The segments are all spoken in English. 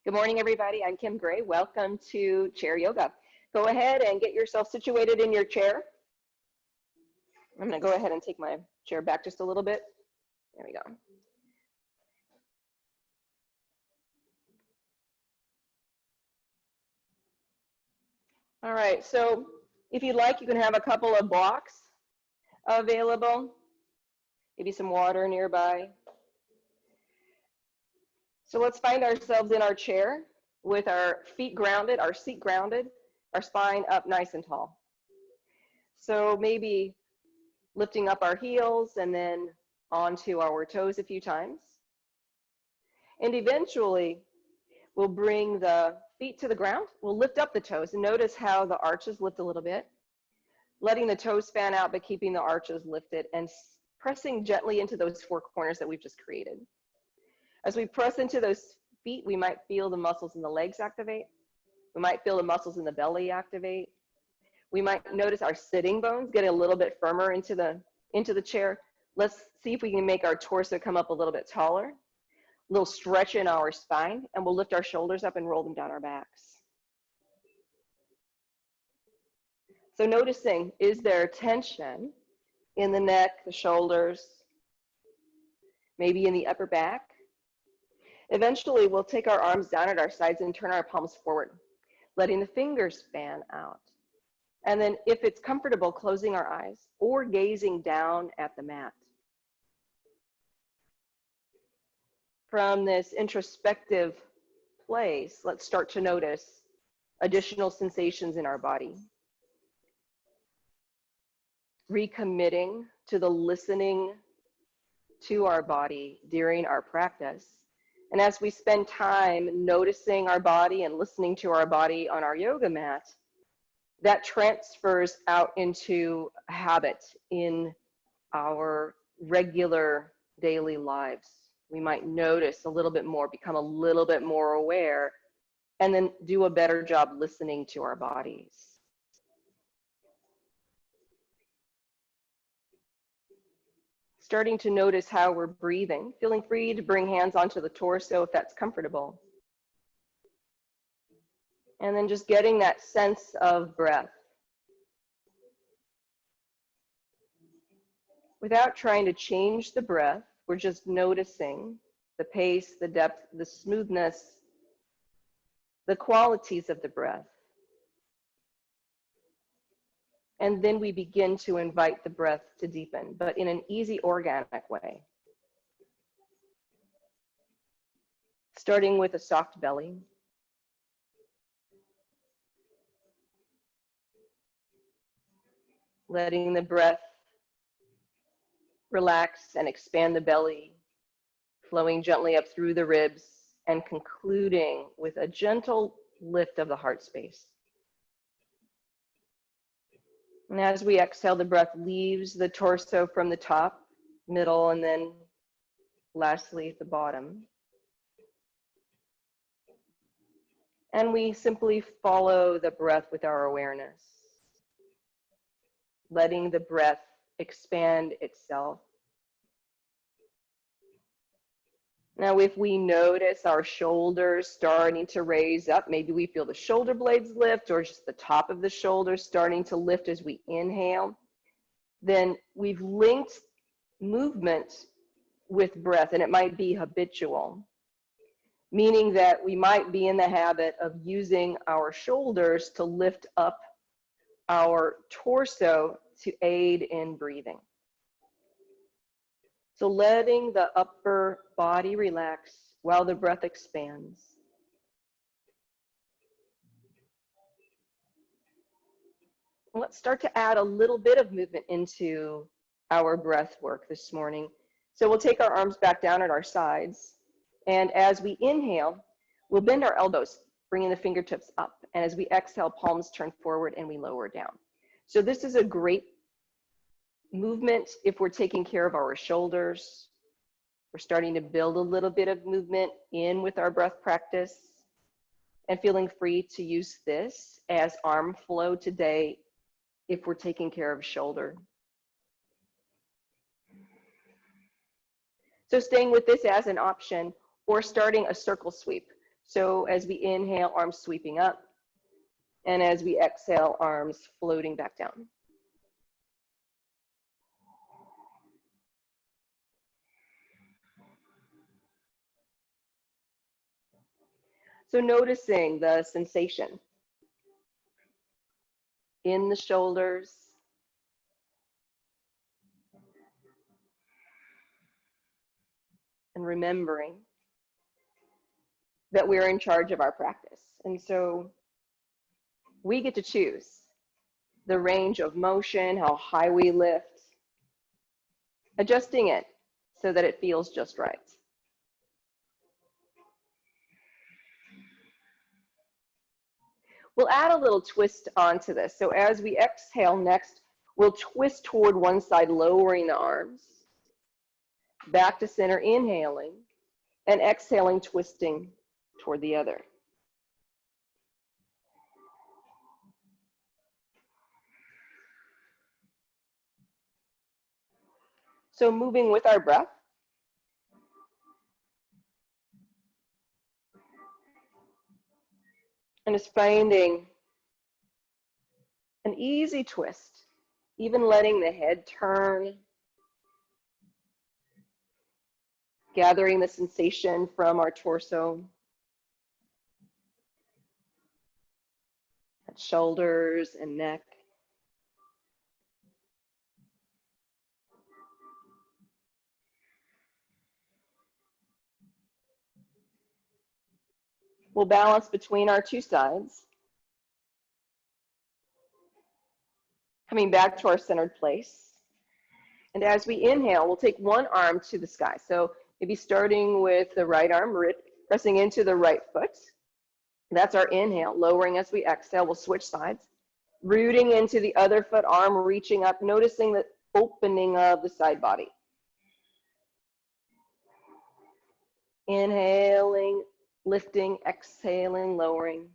Good morning, everybody. I'm Kim Gray. Welcome to Chair Yoga. Go ahead and get yourself situated in your chair. I'm going to go ahead and take my chair back just a little bit. There we go. All right, so if you'd like, you can have a couple of blocks available, maybe some water nearby. So let's find ourselves in our chair with our feet grounded, our seat grounded, our spine up nice and tall. So maybe lifting up our heels and then onto our toes a few times. And eventually, we'll bring the feet to the ground. We'll lift up the toes and notice how the arches lift a little bit, letting the toes fan out, but keeping the arches lifted and pressing gently into those four corners that we've just created. As we press into those feet, we might feel the muscles in the legs activate. We might feel the muscles in the belly activate. We might notice our sitting bones getting a little bit firmer into the chair. Let's see if we can make our torso come up a little bit taller. A little stretch in our spine, and we'll lift our shoulders up and roll them down our backs. So noticing, is there tension in the neck, the shoulders, maybe in the upper back? Eventually, we'll take our arms down at our sides and turn our palms forward, letting the fingers fan out. And then if it's comfortable, closing our eyes or gazing down at the mat. From this introspective place, let's start to notice additional sensations in our body. Recommitting to the listening to our body during our practice. And as we spend time noticing our body and listening to our body on our yoga mat, that transfers out into a habit in our regular daily lives. We might notice a little bit more, become a little bit more aware, and then do a better job listening to our bodies. Starting to notice how we're breathing, feeling free to bring hands onto the torso if that's comfortable. And then just getting that sense of breath. Without trying to change the breath, we're just noticing the pace, the depth, the smoothness, the qualities of the breath. And then we begin to invite the breath to deepen, but in an easy, organic way. Starting with a soft belly. Letting the breath relax and expand the belly, flowing gently up through the ribs, and concluding with a gentle lift of the heart space. And as we exhale, the breath leaves the torso from the top, middle, and then lastly at the bottom. And we simply follow the breath with our awareness, letting the breath expand itself. Now, if we notice our shoulders starting to raise up, maybe we feel the shoulder blades lift or just the top of the shoulders starting to lift as we inhale, then we've linked movement with breath, and it might be habitual, meaning that we might be in the habit of using our shoulders to lift up our torso to aid in breathing. So letting the upper body relax while the breath expands. Let's start to add a little bit of movement into our breath work this morning. So we'll take our arms back down at our sides. And as we inhale, we'll bend our elbows, bringing the fingertips up. And as we exhale, palms turn forward and we lower down. So this is a great movement if we're taking care of our shoulders. We're starting to build a little bit of movement in with our breath practice and feeling free to use this as arm flow today if we're taking care of shoulder. So staying with this as an option or starting a circle sweep. So as we inhale, arms sweeping up. And as we exhale, arms floating back down. So noticing the sensation in the shoulders, and remembering that we're in charge of our practice. And so we get to choose the range of motion, how high we lift, adjusting it so that it feels just right. We'll add a little twist onto this. So as we exhale next, we'll twist toward one side, lowering the arms. Back to center, inhaling, and exhaling, twisting toward the other. So moving with our breath. And just finding an easy twist, even letting the head turn, gathering the sensation from our torso, shoulders and neck. We'll balance between our two sides. Coming back to our centered place. And as we inhale, we'll take one arm to the sky. So maybe starting with the right arm, pressing into the right foot. That's our inhale, lowering as we exhale. We'll switch sides. Rooting into the other foot, arm reaching up, noticing the opening of the side body. Inhaling, lifting, exhaling, lowering.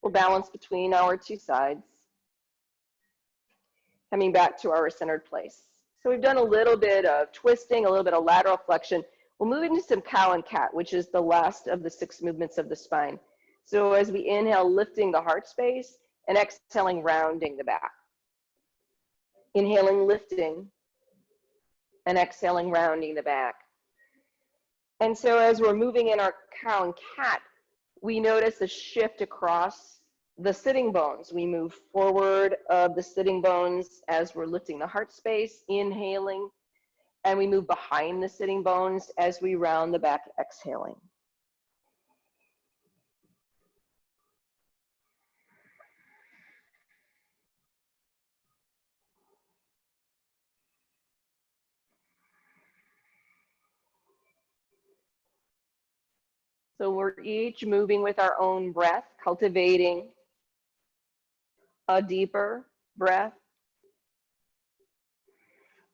We'll balance between our two sides. Coming back to our centered place. So we've done a little bit of twisting, a little bit of lateral flexion. We'll move into some cow and cat, which is the last of the 6 movements of the spine. So as we inhale, lifting the heart space, and exhaling, rounding the back. Inhaling, lifting, and exhaling, rounding the back. And so as we're moving in our cow and cat, we notice a shift across the sitting bones. We move forward of the sitting bones as we're lifting the heart space, inhaling, and we move behind the sitting bones as we round the back, exhaling. So we're each moving with our own breath, cultivating a deeper breath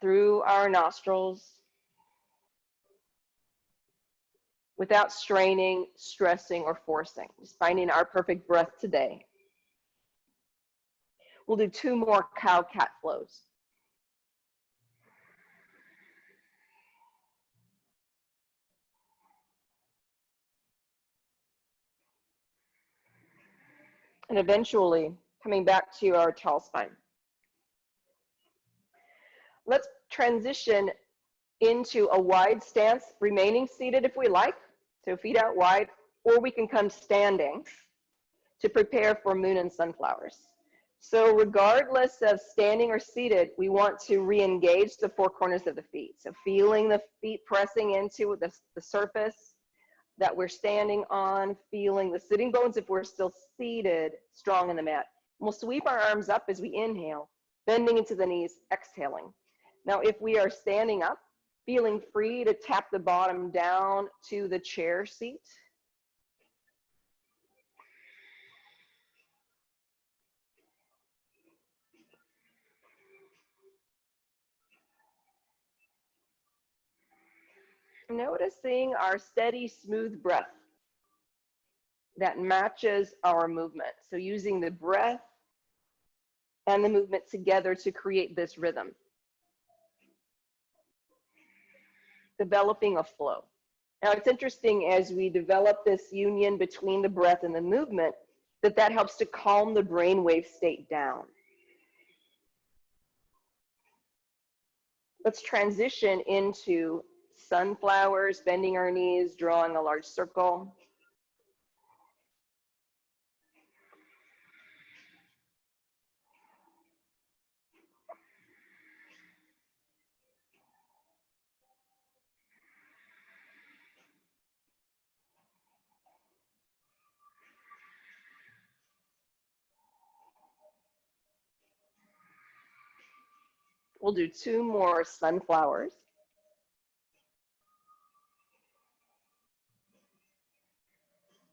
through our nostrils without straining, stressing, or forcing. Just finding our perfect breath today. We'll do 2 more cow-cat flows. And eventually coming back to our tall spine. Let's transition into a wide stance, remaining seated if we like, so feet out wide, or we can come standing to prepare for moon and sunflowers. So regardless of standing or seated, we want to re-engage the 4 corners of the feet. So feeling the feet pressing into the surface that we're standing on, feeling the sitting bones if we're still seated, strong in the mat. And we'll sweep our arms up as we inhale, bending into the knees, exhaling. Now, if we are standing up, feeling free to tap the bottom down to the chair seat. Noticing our steady, smooth breath that matches our movement. So using the breath and the movement together to create this rhythm. Developing a flow. Now it's interesting as we develop this union between the breath and the movement that helps to calm the brainwave state down. Let's transition into sunflowers, bending our knees, drawing a large circle. We'll do 2 more sunflowers.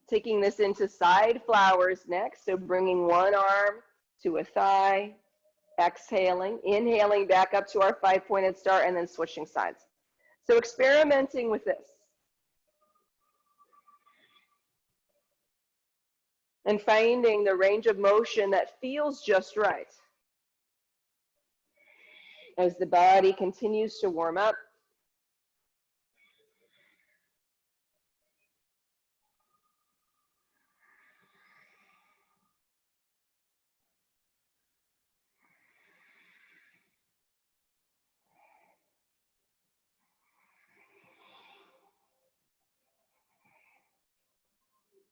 Taking this into side flowers next. So bringing one arm to a thigh, exhaling, inhaling back up to our 5-pointed star, and then switching sides. So experimenting with this. And finding the range of motion that feels just right. As the body continues to warm up.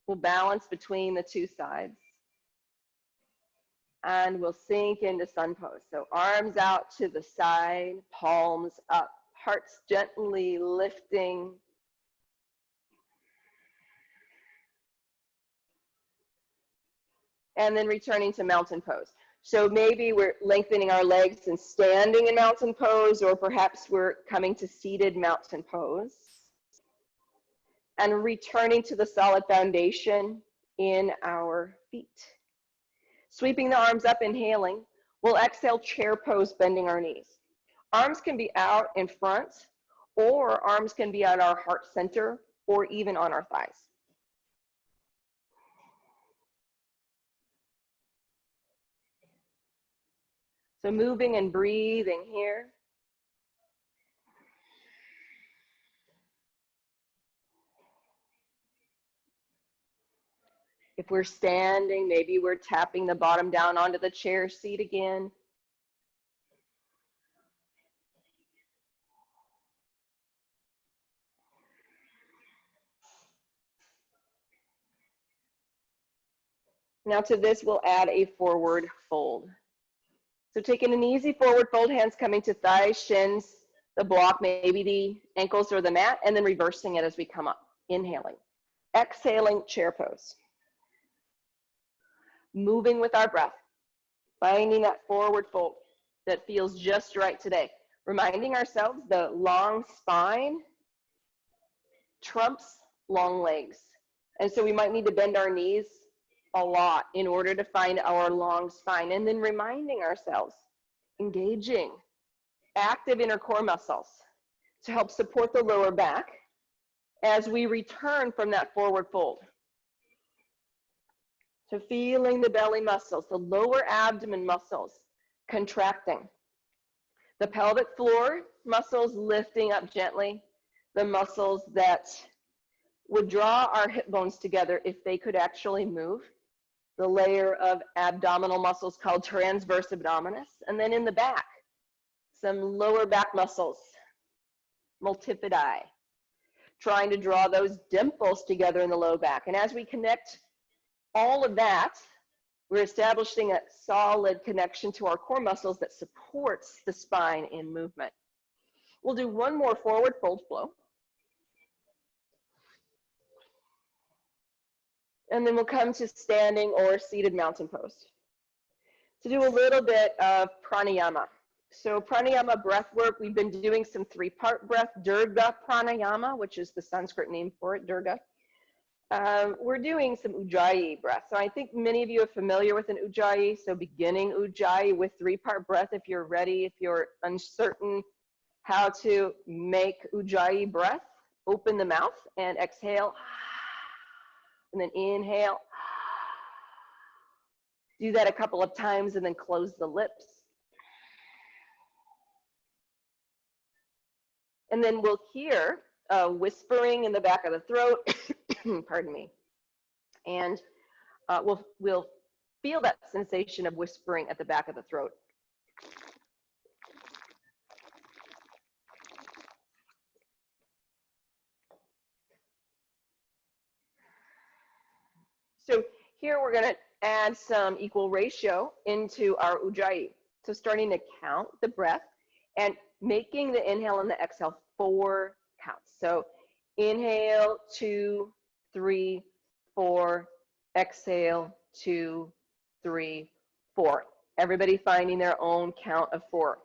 We'll balance between the 2 sides. And we'll sink into sun pose. So arms out to the side, palms up, hearts gently lifting. And then returning to mountain pose. So maybe we're lengthening our legs and standing in mountain pose, or perhaps we're coming to seated mountain pose. And returning to the solid foundation in our feet. Sweeping the arms up, inhaling. We'll exhale, chair pose, bending our knees. Arms can be out in front, or arms can be at our heart center, or even on our thighs. So moving and breathing here. If we're standing, maybe we're tapping the bottom down onto the chair seat again. Now to this, we'll add a forward fold. So taking an easy forward fold, hands coming to thighs, shins, the block, maybe the ankles or the mat, and then reversing it as we come up. Inhaling. Exhaling, chair pose. Moving with our breath. Finding that forward fold that feels just right today. Reminding ourselves the long spine trumps long legs. And so we might need to bend our knees a lot in order to find our long spine. And then reminding ourselves, engaging active inner core muscles to help support the lower back as we return from that forward fold. So feeling the belly muscles, the lower abdomen muscles contracting. The pelvic floor muscles lifting up gently. The muscles that would draw our hip bones together if they could actually move. The layer of abdominal muscles called transverse abdominis. And then in the back, some lower back muscles, multifidi, trying to draw those dimples together in the low back. And as we connect all of that, we're establishing a solid connection to our core muscles that supports the spine in movement. We'll do one more forward fold flow. And then we'll come to standing or seated mountain pose. To do a little bit of pranayama. So pranayama breath work, we've been doing some 3-part breath, Durga pranayama, which is the Sanskrit name for it, Durga. We're doing some Ujjayi breath. So I think many of you are familiar with an Ujjayi. So beginning Ujjayi with 3-part breath if you're ready, if you're uncertain how to make Ujjayi breath, Open the mouth and exhale. And then inhale. Do that a couple of times and then close the lips. And then we'll hear whispering in the back of the throat. Pardon me. And we'll feel that sensation of whispering at the back of the throat. So here we're going to add some equal ratio into our Ujjayi. So starting to count the breath and making the inhale and the exhale 4 counts. So inhale, 2, 3, 4, exhale, 2, 3, 4. Everybody finding their own count of 4.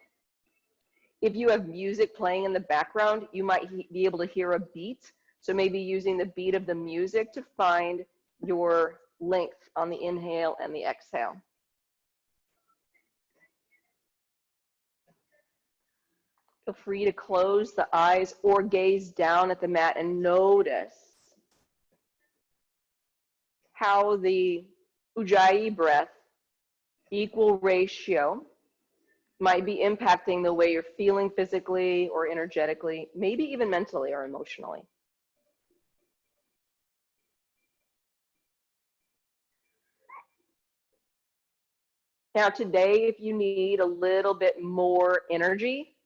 If you have music playing in the background, you might be able to hear a beat. So maybe using the beat of the music to find your length on the inhale and the exhale. Feel free to close the eyes or gaze down at the mat and notice how the Ujjayi breath, equal ratio, might be impacting the way you're feeling physically or energetically, maybe even mentally or emotionally. Now today, if you need a little bit more energy,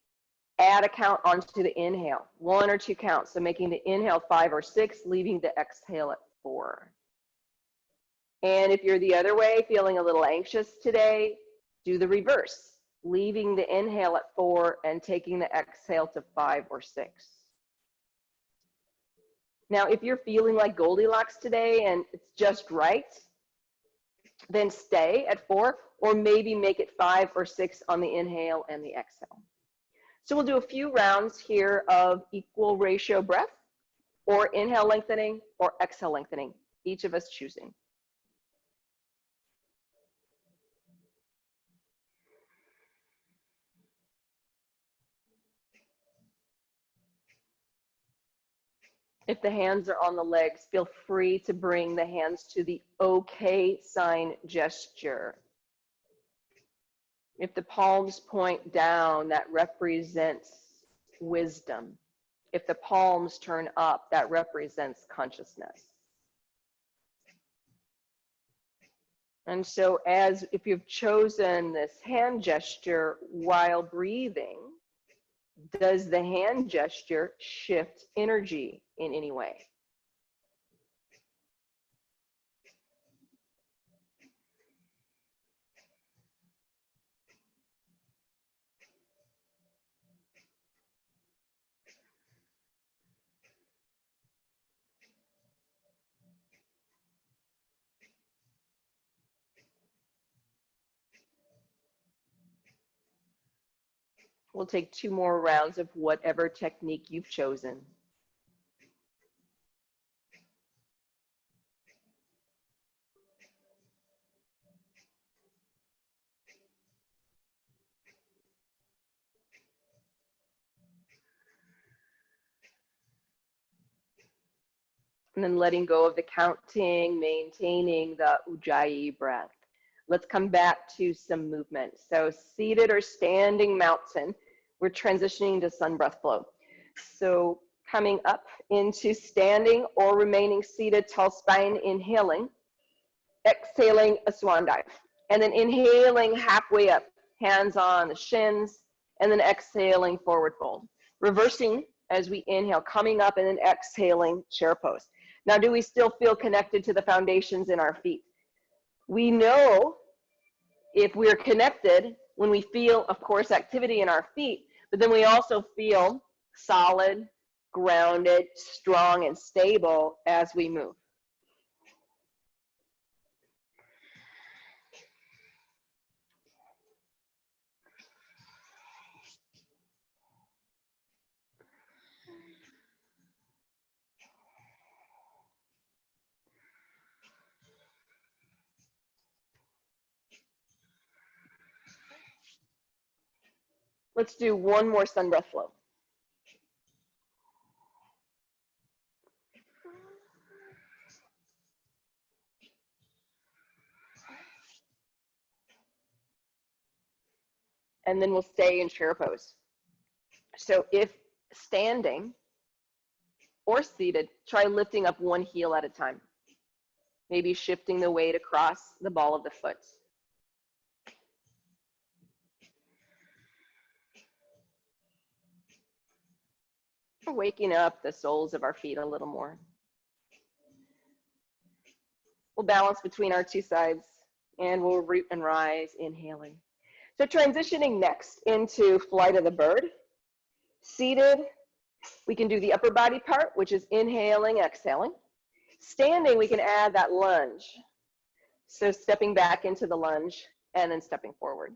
add a count onto the inhale, 1 or 2 counts. So making the inhale 5 or 6, leaving the exhale at 4. And if you're the other way, feeling a little anxious today, do the reverse, leaving the inhale at 4 and taking the exhale to 5 or 6. Now, if you're feeling like Goldilocks today and it's just right, then stay at 4 or maybe make it 5 or 6 on the inhale and the exhale. So we'll do a few rounds here of equal ratio breath, or inhale lengthening or exhale lengthening, each of us choosing. If the hands are on the legs, feel free to bring the hands to the OK sign gesture. If the palms point down, that represents wisdom. If the palms turn up, that represents consciousness. And so if you've chosen this hand gesture while breathing, does the hand gesture shift energy in any way? We'll take 2 more rounds of whatever technique you've chosen. And then letting go of the counting, maintaining the Ujjayi breath. Let's come back to some movement. So seated or standing mountain, we're transitioning to sun breath flow. So coming up into standing or remaining seated, tall spine, inhaling, exhaling a swan dive. And then inhaling halfway up, hands on the shins, and then exhaling forward fold. Reversing as we inhale, coming up and then exhaling chair pose. Now, do we still feel connected to the foundations in our feet? We know if we're connected when we feel, of course, activity in our feet, but then we also feel solid, grounded, strong, and stable as we move. Let's do one more sun breath flow. and then we'll stay in chair pose. So if standing or seated, try lifting up one heel at a time. Maybe shifting the weight across the ball of the foot. We're waking up the soles of our feet a little more. We'll balance between our two sides, and we'll root and rise, inhaling. So transitioning next into flight of the bird. Seated, we can do the upper body part, which is inhaling, exhaling. Standing, we can add that lunge. So stepping back into the lunge and then stepping forward.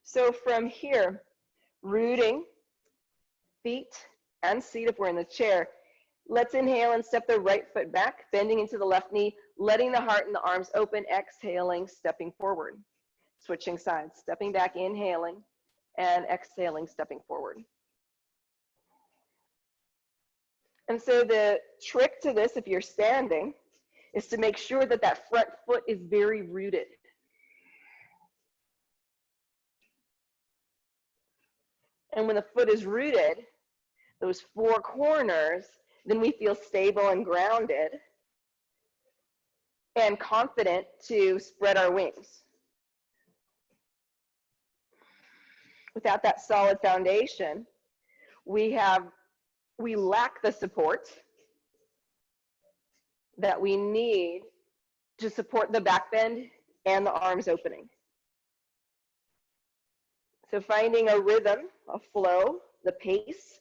So from here, rooting, feet and seat if we're in the chair. Let's inhale and step the right foot back, bending into the left knee, letting the heart and the arms open, exhaling, stepping forward. Switching sides, stepping back, inhaling, and exhaling, stepping forward. And so the trick to this, if you're standing, is to make sure that that front foot is very rooted. And when the foot is rooted, those four corners, then we feel stable and grounded and confident to spread our wings. Without that solid foundation, we lack the support that we need to support the back bend and the arms opening. So finding a rhythm, a flow, the pace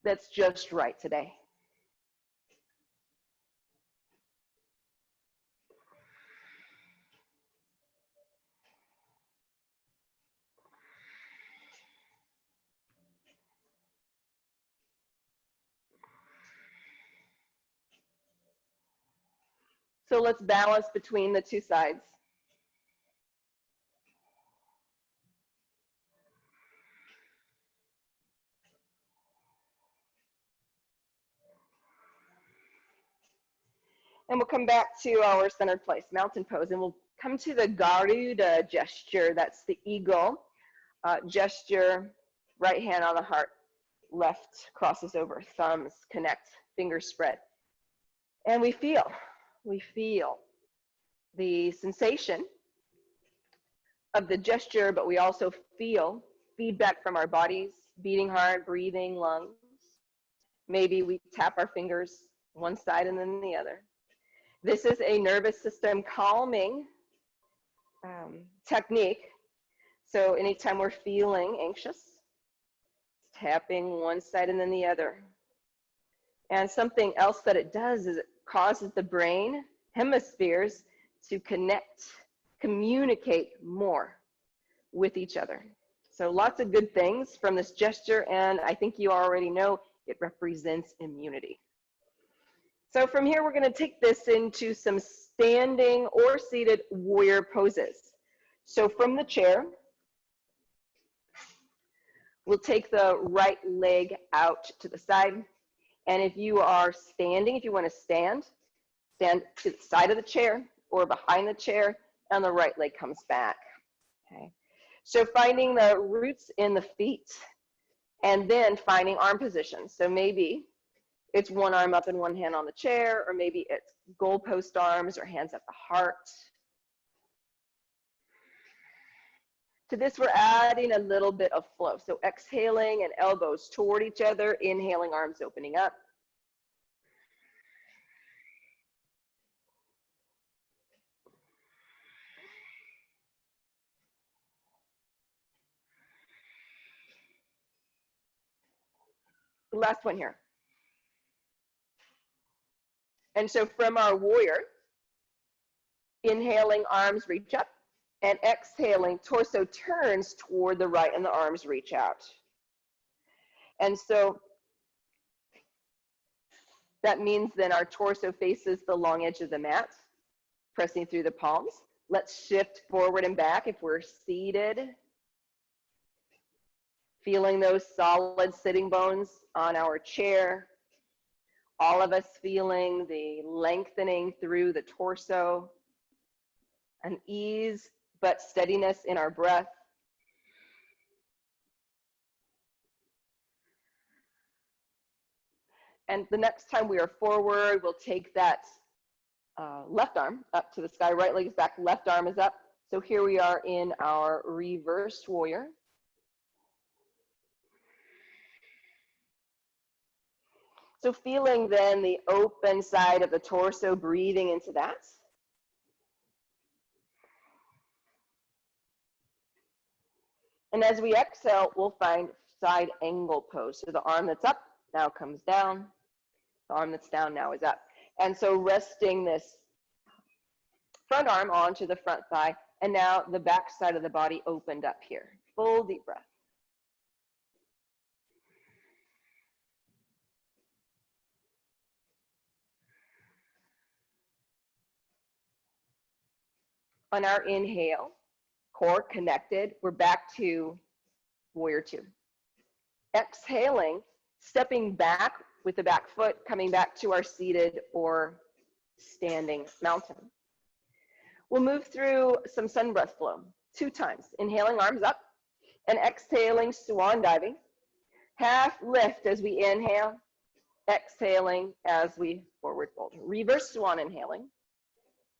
that's just right today. So let's balance between the two sides. And we'll come back to our centered place, mountain pose, and we'll come to the Garuda gesture. That's the eagle gesture, right hand on the heart, left crosses over, thumbs connect, fingers spread. And we feel the sensation of the gesture, but we also feel feedback from our bodies, beating heart, breathing, lungs. Maybe we tap our fingers one side and then the other. This is a nervous system calming technique. So anytime we're feeling anxious, tapping one side and then the other. And something else that it does is it causes the brain hemispheres to connect, communicate more with each other. So lots of good things from this gesture, and I think you already know it represents immunity. So from here, we're going to take this into some standing or seated warrior poses. So from the chair, we'll take the right leg out to the side. And if you are standing, if you want to stand to the side of the chair or behind the chair, and the right leg comes back. Okay. So finding the roots in the feet, and then finding arm position. So maybe it's one arm up and one hand on the chair, or maybe it's goalpost arms or hands at the heart. To this, we're adding a little bit of flow. So exhaling and elbows toward each other, inhaling, arms opening up. The last one here. And so from our warrior, inhaling, arms reach up, and exhaling, torso turns toward the right and the arms reach out. And so that means then our torso faces the long edge of the mat, pressing through the palms. Let's shift forward and back if we're seated. Feeling those solid sitting bones on our chair. All of us feeling the lengthening through the torso, an ease but steadiness in our breath. And the next time we are forward, we'll take that left arm up to the sky. Right leg is back, left arm is up. So here we are in our reversed warrior. So feeling then the open side of the torso, breathing into that. And as we exhale, we'll find side angle pose. So the arm that's up now comes down. The arm that's down now is up. And so resting this front arm onto the front thigh, and now the back side of the body opened up here. Full deep breath. On our inhale, core connected, we're back to warrior two. Exhaling, stepping back with the back foot, coming back to our seated or standing mountain. We'll move through some sun breath flow 2 times. Inhaling, arms up, and exhaling, swan diving. Half lift as we inhale, exhaling as we forward fold. Reverse swan inhaling,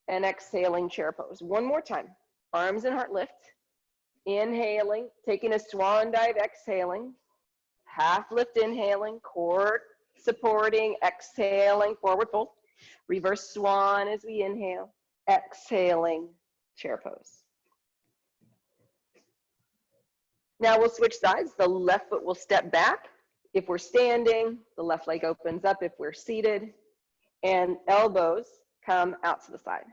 and exhaling, chair pose. One more time. Arms and heart lift. Inhaling, taking a swan dive, exhaling. Half lift, inhaling, core supporting, exhaling, forward fold. Reverse swan as we inhale, exhaling, chair pose. Now we'll switch sides. The left foot will step back. If we're standing, the left leg opens up if we're seated, and elbows come out to the side.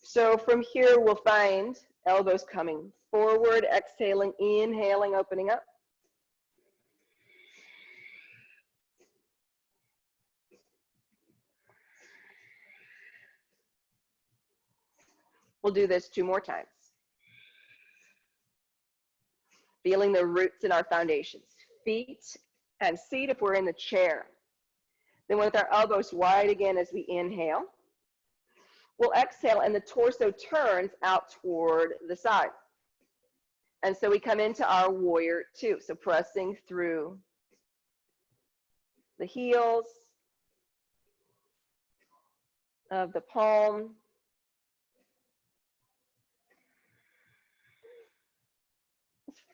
So from here, we'll find elbows coming forward, exhaling, inhaling, opening up. We'll do this 2 more times. Feeling the roots in our foundations, feet and seat if we're in the chair. Then with our elbows wide again as we inhale, we'll exhale and the torso turns out toward the side. And so we come into our warrior two. So pressing through the heels of the palm.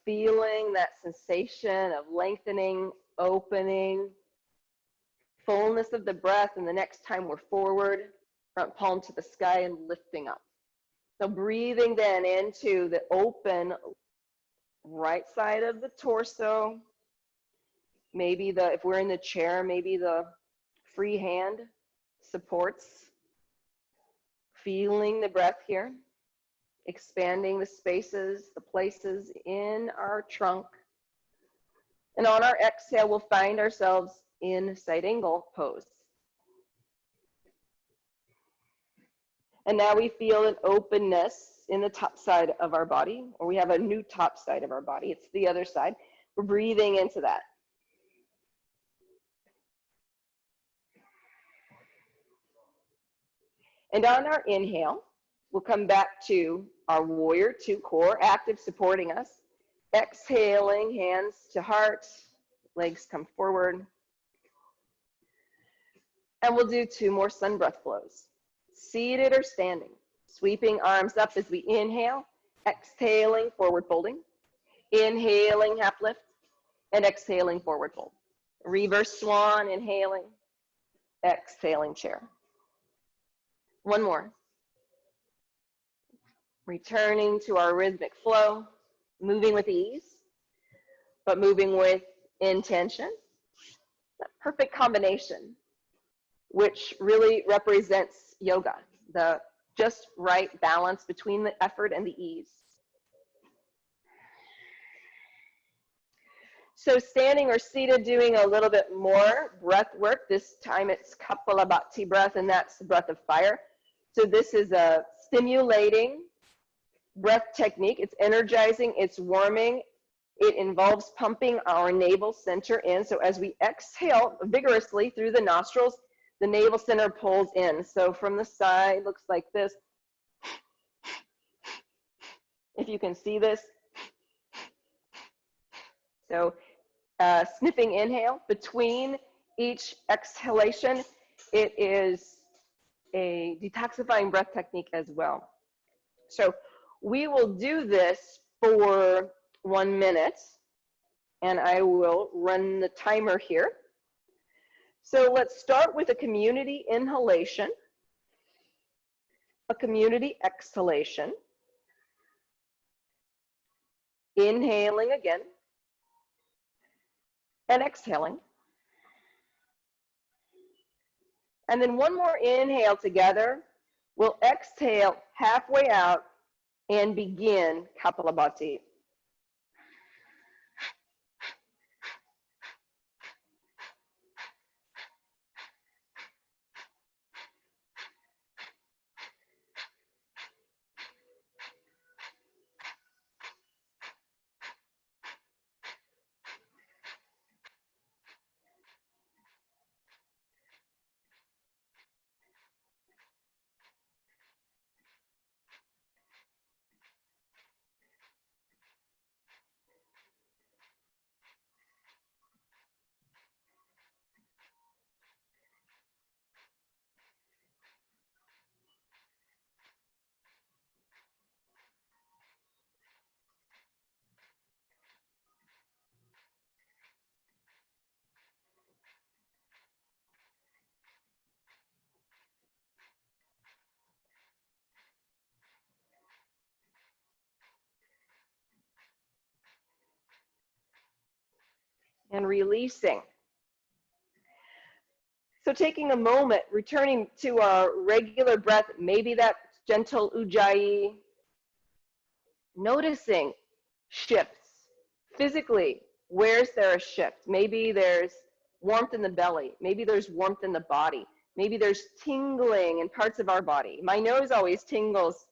Feeling that sensation of lengthening, opening, fullness of the breath, and the next time we're forward, front palm to the sky and lifting up. So breathing then into the open right side of the torso. Maybe if we're in the chair, maybe the free hand supports. Feeling the breath here. Expanding the spaces, the places in our trunk. And on our exhale, we'll find ourselves in side angle pose. And now we feel an openness in the top side of our body, or we have a new top side of our body. It's the other side. We're breathing into that. And on our inhale, we'll come back to our warrior two, core active, supporting us. Exhaling, hands to heart, legs come forward. And we'll do 2 more sun breath flows. Seated or standing. Sweeping arms up as we inhale. Exhaling, forward folding. Inhaling, half lift. And exhaling, forward fold. Reverse swan, inhaling. Exhaling, chair. One more. Returning to our rhythmic flow, moving with ease, but moving with intention. That perfect combination, which really represents yoga, the just right balance between the effort and the ease. So standing or seated, doing a little bit more breath work. This time it's Kapalabhati breath, and that's the breath of fire. So this is a stimulating breath technique. It's energizing, it's warming. It involves pumping our navel center in. So as we exhale vigorously through the nostrils, the navel center pulls in. So from the side, looks like this. If you can see this. So sniffing inhale between each exhalation, it is a detoxifying breath technique as well. So we will do this for 1 minute, and I will run the timer here. So let's start with a community inhalation, a community exhalation, inhaling again, and exhaling. And then one more inhale together. We'll exhale halfway out and begin Kapalabhati. And releasing. So taking a moment, returning to our regular breath, maybe that gentle ujjayi, noticing shifts physically. Where's there a shift? Maybe there's warmth in the belly. Maybe there's warmth in the body. Maybe there's tingling in parts of our body. My nose always tingles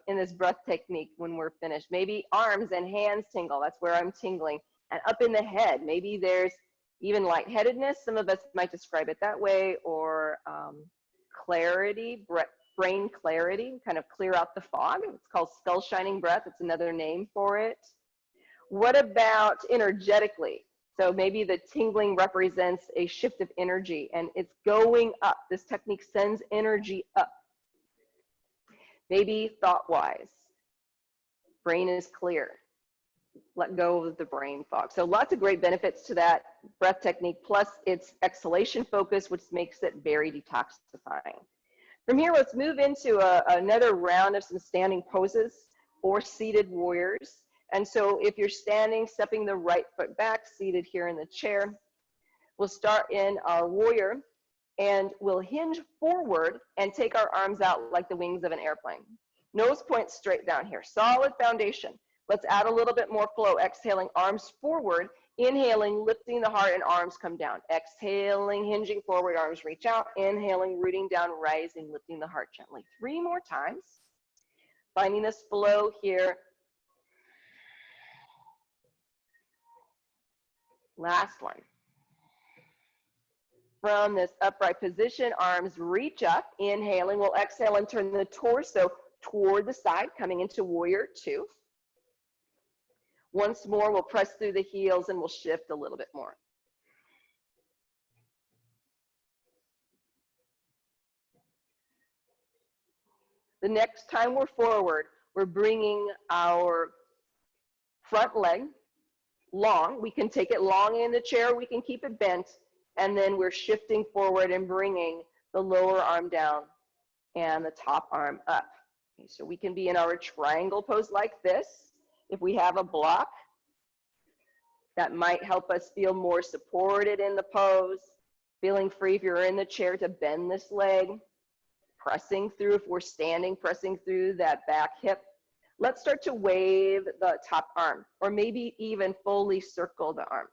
in this breath technique when we're finished. Maybe arms and hands tingle. That's where I'm tingling. And up in the head, maybe there's even lightheadedness. Some of us might describe it that way, or clarity, brain clarity, kind of clear out the fog. It's called skull shining breath. It's another name for it. What about energetically? So maybe the tingling represents a shift of energy and it's going up. This technique sends energy up. Maybe thought-wise, brain is clear. Let go of the brain fog. So lots of great benefits to that breath technique, plus its exhalation focus, which makes it very detoxifying. From here, let's move into another round of some standing poses or seated warriors. And so if you're standing, stepping the right foot back, seated here in the chair, we'll start in our warrior and we'll hinge forward and take our arms out like the wings of an airplane. Nose points straight down here, solid foundation. Let's add a little bit more flow, exhaling, arms forward, inhaling, lifting the heart and arms come down. Exhaling, hinging forward, arms reach out, inhaling, rooting down, rising, lifting the heart gently. 3 more times. Finding this flow here. Last one. From this upright position, arms reach up, inhaling, we'll exhale and turn the torso toward the side, coming into warrior 2. Once more, we'll press through the heels and we'll shift a little bit more. The next time we're forward, we're bringing our front leg long. We can take it long in the chair, we can keep it bent, and then we're shifting forward and bringing the lower arm down and the top arm up. Okay, so we can be in our triangle pose like this. If we have a block, that might help us feel more supported in the pose. Feeling free if you're in the chair to bend this leg. Pressing through, if we're standing, pressing through that back hip. Let's start to wave the top arm, or maybe even fully circle the arm.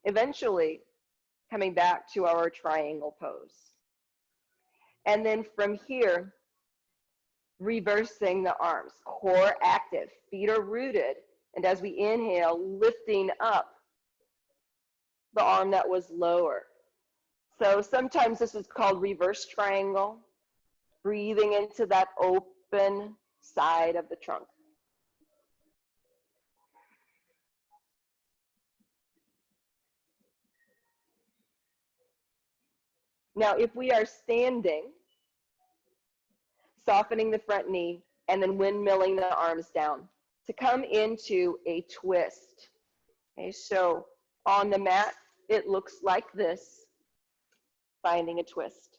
Eventually, coming back to our triangle pose. And then from here, reversing the arms, core active, feet are rooted. And as we inhale, lifting up the arm that was lower. So sometimes this is called reverse triangle, breathing into that open side of the trunk. Now, if we are standing, softening the front knee, and then windmilling the arms down to come into a twist. Okay, so on the mat, it looks like this, finding a twist.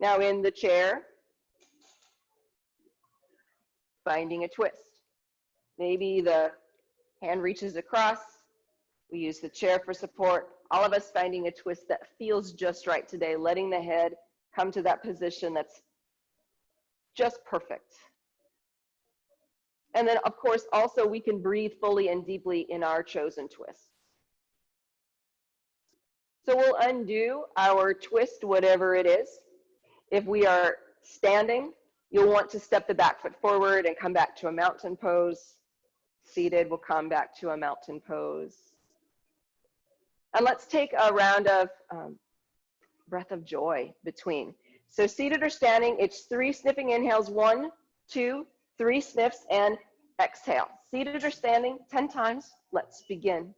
Now in the chair, finding a twist. Maybe the hand reaches across, we use the chair for support. All of us finding a twist that feels just right today, letting the head come to that position that's just perfect. And then, of course, also we can breathe fully and deeply in our chosen twist. So we'll undo our twist, whatever it is. If we are standing, you'll want to step the back foot forward and come back to a mountain pose. Seated, we'll come back to a mountain pose. And let's take a round of breath of joy between. So seated or standing, it's 3 sniffing inhales, 1, 2, 3 sniffs, and exhale. Seated or standing, 10 times. Let's begin.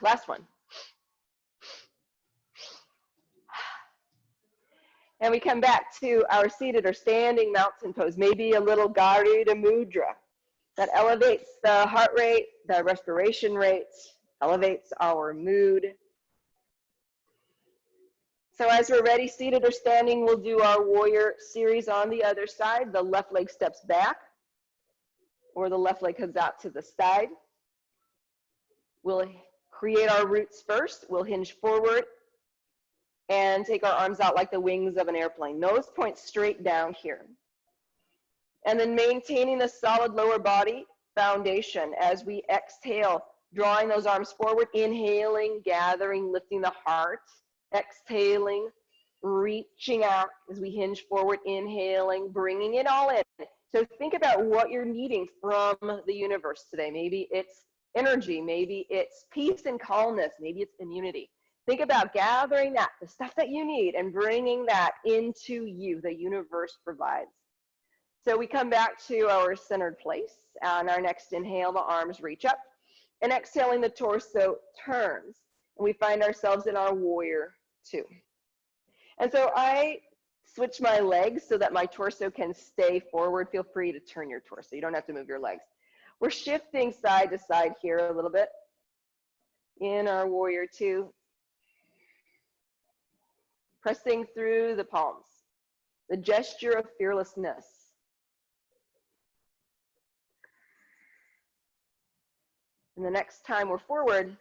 Last one. And we come back to our seated or standing mountain pose, maybe a little Garuda Mudra that elevates the heart rate, the respiration rate, elevates our mood. So as we're ready, seated or standing, we'll do our warrior series on the other side. The left leg steps back, or the left leg comes out to the side. We'll create our roots first. We'll hinge forward and take our arms out like the wings of an airplane. Nose points straight down here. And then maintaining the solid lower body foundation as we exhale, drawing those arms forward, inhaling, gathering, lifting the heart, exhaling, reaching out as we hinge forward, inhaling, bringing it all in. So think about what you're needing from the universe today. Maybe it's energy, maybe it's peace and calmness, maybe it's immunity. Think about gathering that, the stuff that you need, and bringing that into you. The universe provides. So we come back to our centered place. On our next inhale, the arms reach up. And exhaling, the torso turns. And we find ourselves in our warrior 2. And so I switch my legs so that my torso can stay forward. Feel free to turn your torso. You don't have to move your legs. We're shifting side to side here a little bit in our warrior 2. Pressing through the palms, the gesture of fearlessness. And the next time we're forward,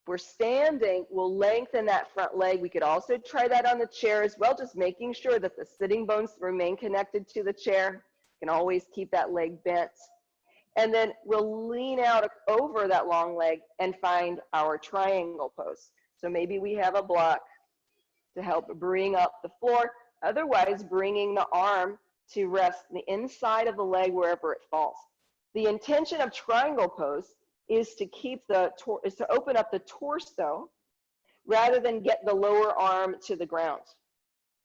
we're standing, we'll lengthen that front leg. We could also try that on the chair as well, just making sure that the sitting bones remain connected to the chair. You can always keep that leg bent. And then we'll lean out over that long leg and find our triangle pose. So maybe we have a block to help bring up the floor. Otherwise, bringing the arm to rest the inside of the leg wherever it falls. The intention of triangle pose is to keep is to open up the torso rather than get the lower arm to the ground.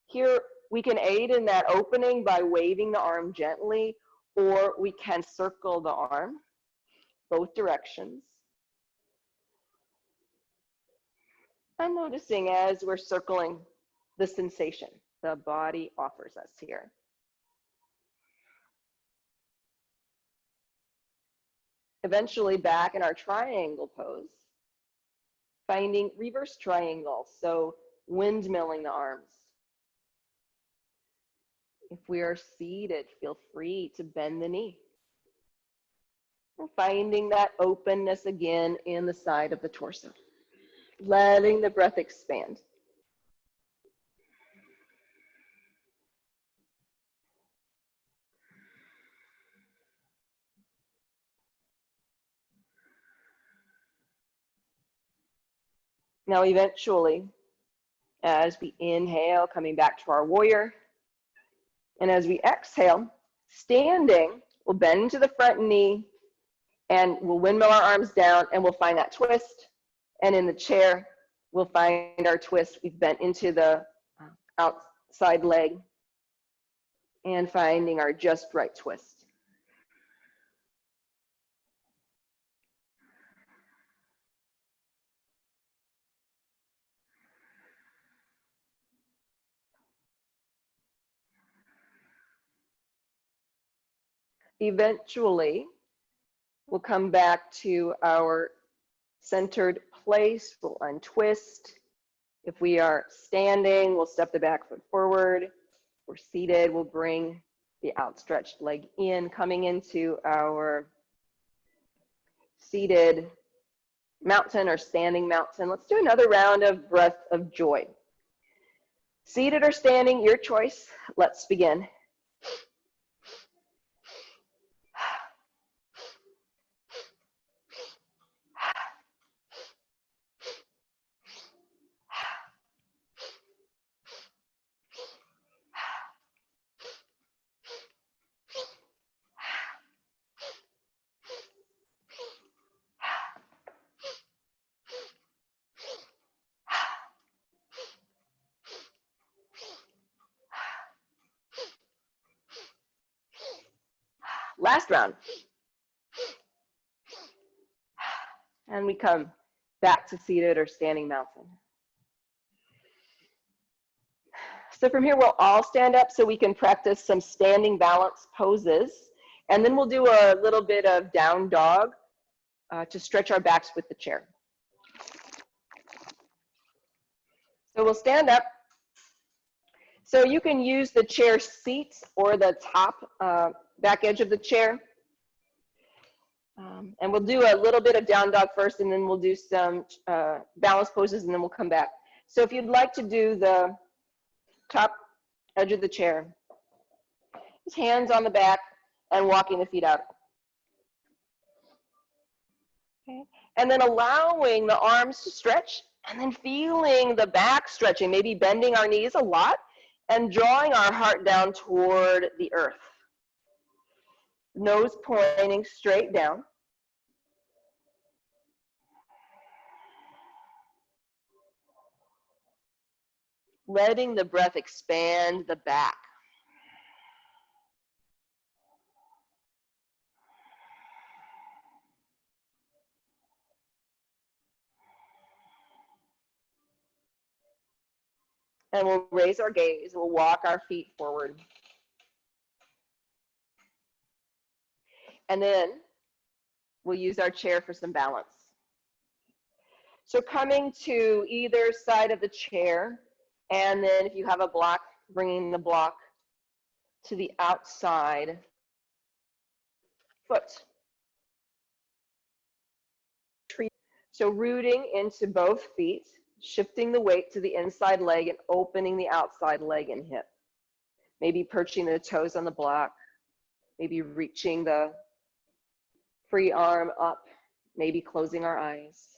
Here, we can aid in that opening by waving the arm gently, or we can circle the arm both directions. And noticing as we're circling the sensation the body offers us here. Eventually back in our triangle pose, finding reverse triangle, so windmilling the arms. If we are seated, feel free to bend the knee. And finding that openness again in the side of the torso. letting the breath expand. Now, eventually, as we inhale, coming back to our warrior, and as we exhale, standing, we'll bend to the front knee, and we'll windmill our arms down, and we'll find that twist. And in the chair, we'll find our twist. We've bent into the outside leg, and finding our just right twist. Eventually, we'll come back to our centered place. We'll untwist. If we are standing, we'll step the back foot forward. If we're seated, we'll bring the outstretched leg in, coming into our seated mountain or standing mountain. Let's do another round of breath of joy. Seated or standing, your choice. Let's begin. Last round. And we come back to seated or standing mountain. So from here, we'll all stand up so we can practice some standing balance poses. And then we'll do a little bit of down dog to stretch our backs with the chair. So we'll stand up. So you can use the chair seat or the top back edge of the chair. And we'll do a little bit of down dog first, and then we'll do some balance poses, and then we'll come back. So if you'd like to do the top edge of the chair, just hands on the back and walking the feet out. Okay. And then allowing the arms to stretch, and then feeling the back stretching, maybe bending our knees a lot, and drawing our heart down toward the earth. Nose pointing straight down. Letting the breath expand the back. And we'll raise our gaze, we'll walk our feet forward. And then we'll use our chair for some balance. So coming to either side of the chair, and then if you have a block, bringing the block to the outside foot. So rooting into both feet, shifting the weight to the inside leg and opening the outside leg and hip. Maybe perching the toes on the block, maybe reaching the free arm up, maybe closing our eyes.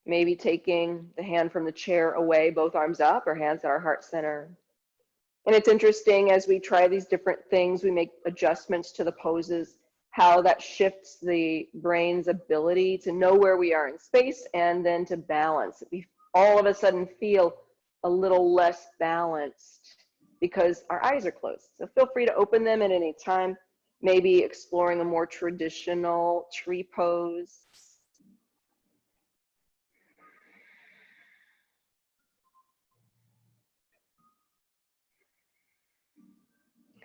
Maybe taking the hand from the chair away, both arms up, or hands at our heart center. And it's interesting, as we try these different things, we make adjustments to the poses, how that shifts the brain's ability to know where we are in space and then to balance. We all of a sudden feel a little less balanced because our eyes are closed. So feel free to open them at any time, maybe exploring a more traditional tree pose.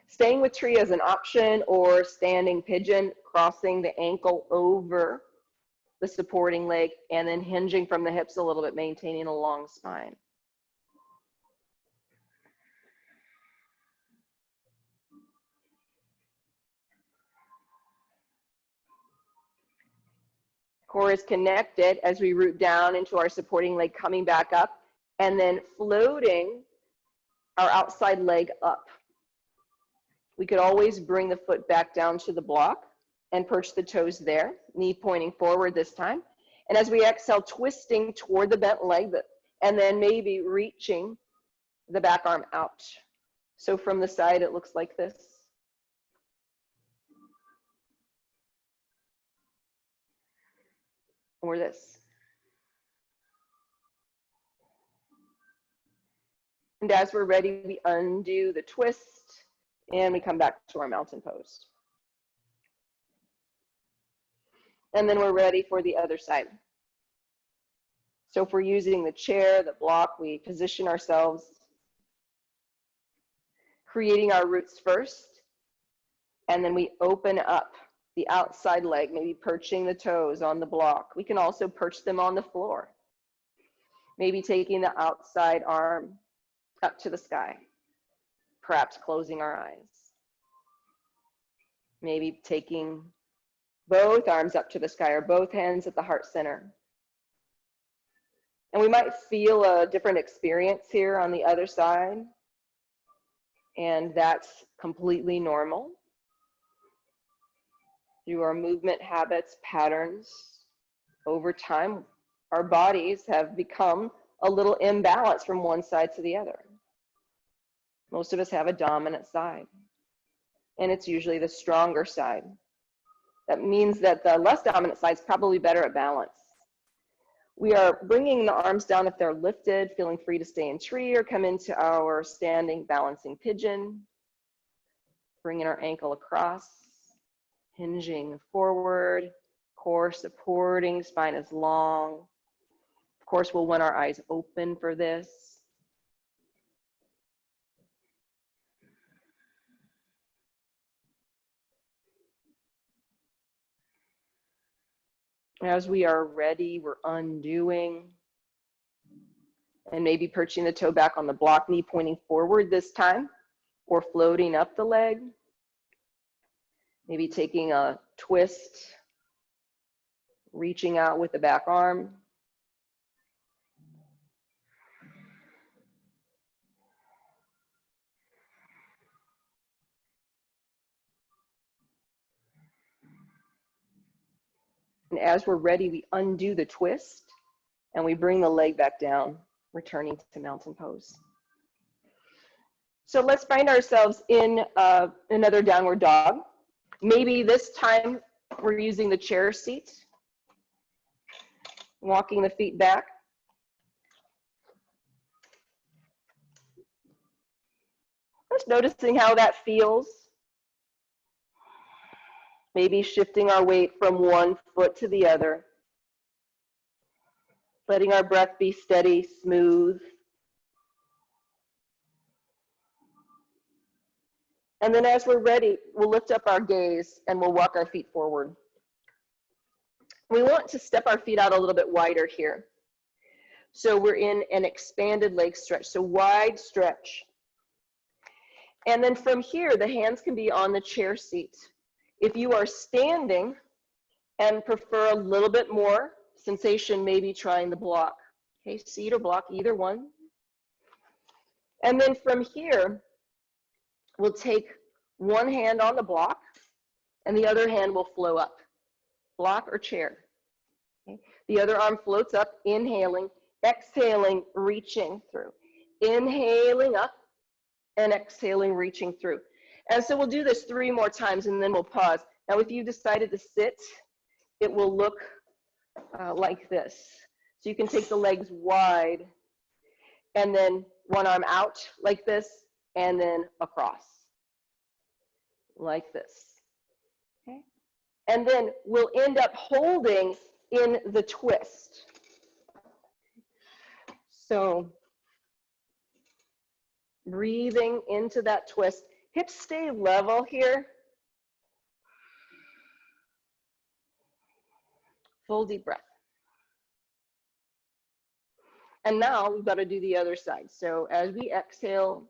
Staying with tree as an option, or standing pigeon, crossing the ankle over the supporting leg and then hinging from the hips a little bit, maintaining a long spine. Core is connected as we root down into our supporting leg, coming back up, and then floating our outside leg up. We could always bring the foot back down to the block and perch the toes there, knee pointing forward this time. And as we exhale, twisting toward the bent leg, and then maybe reaching the back arm out. So from the side, it looks like this. Or this. And as we're ready, we undo the twist and we come back to our mountain pose. And then we're ready for the other side. So if we're using the chair, the block, we position ourselves, creating our roots first, and then we open up the outside leg, maybe perching the toes on the block. We can also perch them on the floor. Maybe taking the outside arm up to the sky, perhaps closing our eyes. Maybe taking both arms up to the sky or both hands at the heart center. And we might feel a different experience here on the other side, and that's completely normal. Through our movement habits, patterns, over time, our bodies have become a little imbalanced from one side to the other. Most of us have a dominant side, and it's usually the stronger side. That means that the less dominant side is probably better at balance. We are bringing the arms down if they're lifted, feeling free to stay in tree or come into our standing balancing pigeon. Bringing our ankle across, hinging forward, core supporting, spine is long. Of course, we'll want our eyes open for this. As we are ready, we're undoing and maybe perching the toe back on the block, knee pointing forward this time, or floating up the leg. Maybe taking a twist, reaching out with the back arm. And as we're ready, we undo the twist and we bring the leg back down, returning to mountain pose. So let's find ourselves in another downward dog. Maybe this time we're using the chair seat, walking the feet back. Just noticing how that feels. Maybe shifting our weight from one foot to the other. Letting our breath be steady, smooth. And then as we're ready, we'll lift up our gaze and we'll walk our feet forward. We want to step our feet out a little bit wider here. So we're in an expanded leg stretch, so wide stretch. And then from here, the hands can be on the chair seat. If you are standing and prefer a little bit more sensation, maybe trying the block. Okay, seat or block, either one. And then from here, we'll take one hand on the block and the other hand will flow up. Block or chair. Okay. The other arm floats up, inhaling, exhaling, reaching through. Inhaling up and exhaling, reaching through. And so we'll do this 3 more times and then we'll pause. Now, if you decided to sit, it will look like this. So you can take the legs wide and then one arm out like this and then across like this. Okay. And then we'll end up holding in the twist. So breathing into that twist. Hips stay level here. Full deep breath. And now we've got to do the other side. So as we exhale,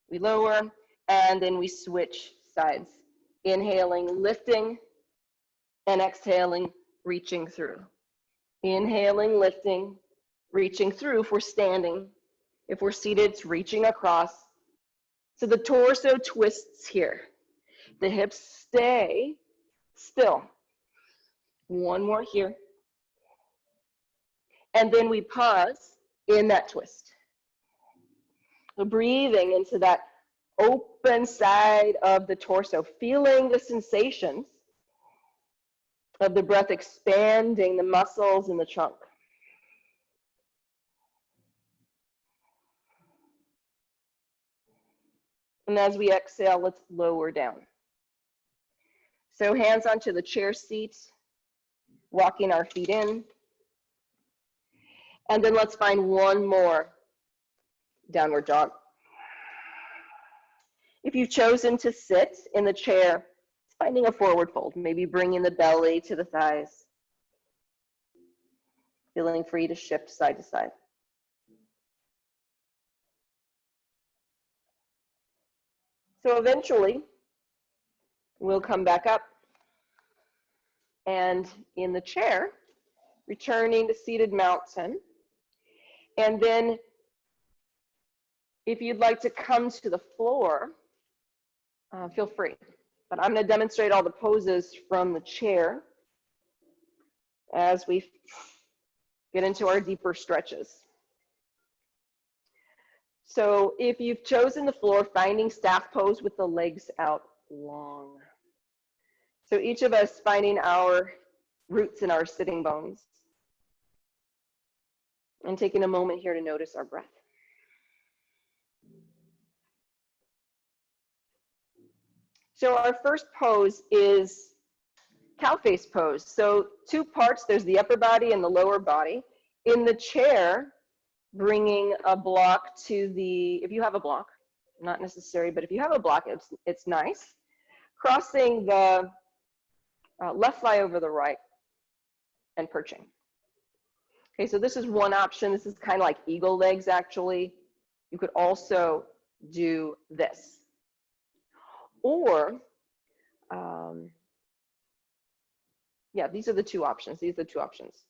we lower, and then we switch sides. Inhaling, lifting, and exhaling, reaching through. Inhaling, lifting, reaching through if we're standing. If we're seated, it's reaching across. So the torso twists here. The hips stay still. One more here. And then we pause in that twist. So breathing into that open side of the torso, feeling the sensations of the breath expanding the muscles in the trunk. And as we exhale, let's lower down. So hands onto the chair seat, walking our feet in. And then let's find one more downward dog. If you've chosen to sit in the chair, finding a forward fold, maybe bringing the belly to the thighs, feeling free to shift side to side. So eventually, we'll come back up and in the chair, returning to seated mountain. And then if you'd like to come to the floor, feel free. But I'm going to demonstrate all the poses from the chair as we get into our deeper stretches. So if you've chosen the floor, finding staff pose with the legs out long. So each of us finding our roots in our sitting bones. And taking a moment here to notice our breath. So our first pose is cow face pose. So two parts, there's the upper body and the lower body. In the chair, bringing a block to the, if you have a block, not necessary, but if you have a block, it's nice. Crossing the left thigh over the right and perching. Okay, so this is one option. This is kind of like eagle legs, actually. You could also do this. Or, yeah, these are the two options. These are the two options.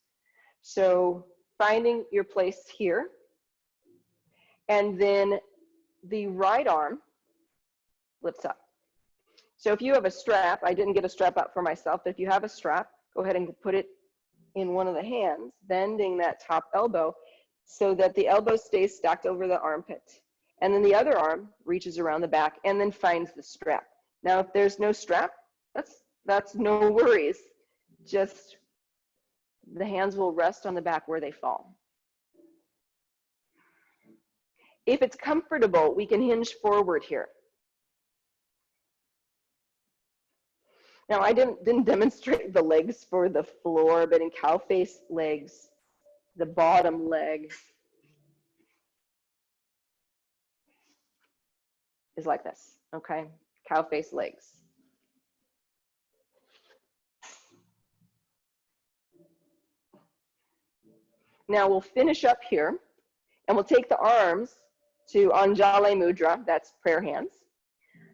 So finding your place here, and then the right arm lifts up. So if you have a strap, I didn't get a strap out for myself, but if you have a strap, go ahead and put it in one of the hands, bending that top elbow so that the elbow stays stacked over the armpit. And then the other arm reaches around the back and then finds the strap. Now, if there's no strap, that's no worries. Just the hands will rest on the back where they fall. If it's comfortable, we can hinge forward here. Now, I didn't demonstrate the legs for the floor, but in cow face legs, the bottom leg is like this, okay? Cow face legs. Now we'll finish up here, and we'll take the arms to Anjali Mudra, that's prayer hands.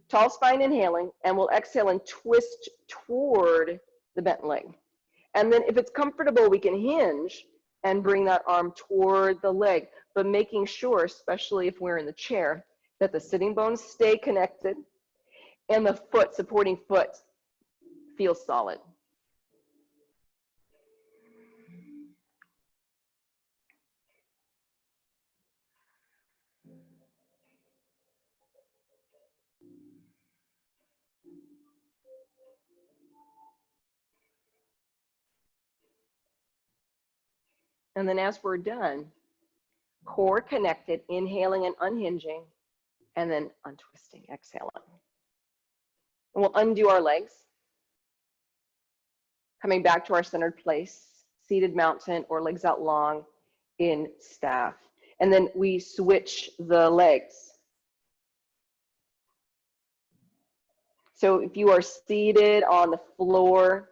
Tall spine inhaling, and we'll exhale and twist toward the bent leg. And then if it's comfortable, we can hinge and bring that arm toward the leg, but making sure, especially if we're in the chair, that the sitting bones stay connected and the foot, supporting foot, feels solid. And then as we're done, core connected, inhaling and unhinging, and then untwisting, exhaling. And we'll undo our legs, coming back to our centered place, seated mountain or legs out long in staff. And then we switch the legs. So if you are seated on the floor,